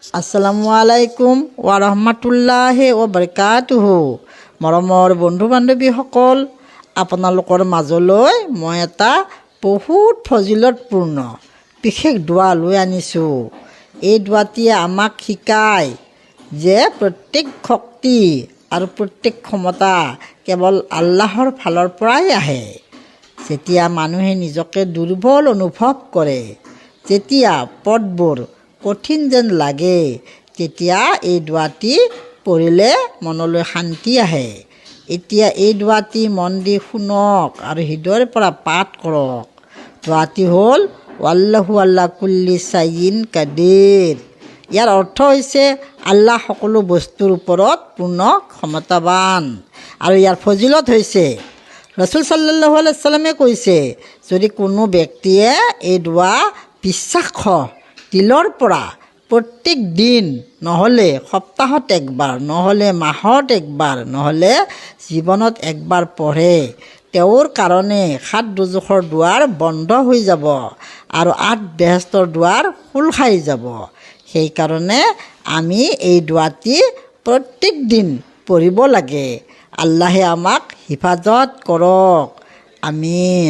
আসসালামু আলাইকুম ওয়া ৰাহমাতুল্লাহি ওয়া বাৰাকাতুহু। মৰমৰ বন্ধু বান্ধৱীসকল, আপোনালোকৰ মাজলৈ মই এটা বহুত ফজিলতপূৰ্ণ বিশেষ দোৱা লৈ আনিছোঁ। এই দোৱাটিয়ে আমাক শিকায় যে প্ৰত্যেক শক্তি আৰু প্ৰত্যেক ক্ষমতা কেৱল আল্লাহৰ ফালৰ পৰাই আহে। যেতিয়া মানুহে নিজকে দুৰ্বল অনুভৱ কৰে, যেতিয়া পথবোৰ কঠিন যেন লাগে, তেতিয়া এই দোৱাটি পঢ়িলে মনলৈ শান্তি আহে। এতিয়া এই দোৱাটি মন দি শুনক আৰু হৃদয়ৰ পৰা পাঠ কৰক। দোৱাটি হ'ল ৱাল্লাহু আলা কুল্লি শাইইন কাদিৰ। ইয়াৰ অৰ্থ হৈছে আল্লাহ সকলো বস্তুৰ ওপৰত পূৰ্ণ ক্ষমতাৱান। আৰু ইয়াৰ ফজিলত হৈছে, ৰাছুল সাল্লাল্লাহু আলাইহি ওয়াসাল্লামে কৈছে, যদি কোনো ব্যক্তিয়ে এই দোৱা বিশ্বাসসহ দিলৰ পৰা প্ৰত্যেক দিন, নহ'লে সপ্তাহত একবাৰ, নহ'লে মাহত একবাৰ, নহ'লে জীৱনত একবাৰ পঢ়ে, তেওঁৰ কাৰণে 7 দোজখৰ দুৱাৰ বন্ধ হৈ যাব আৰু 8 বেহেস্তৰ দুৱাৰ খোল খাই যাব। সেইকাৰণে আমি এই দোৱাটি প্ৰত্যেক দিন পঢ়িব লাগে। আল্লাহে আমাক হিফাজত কৰক। আমিন।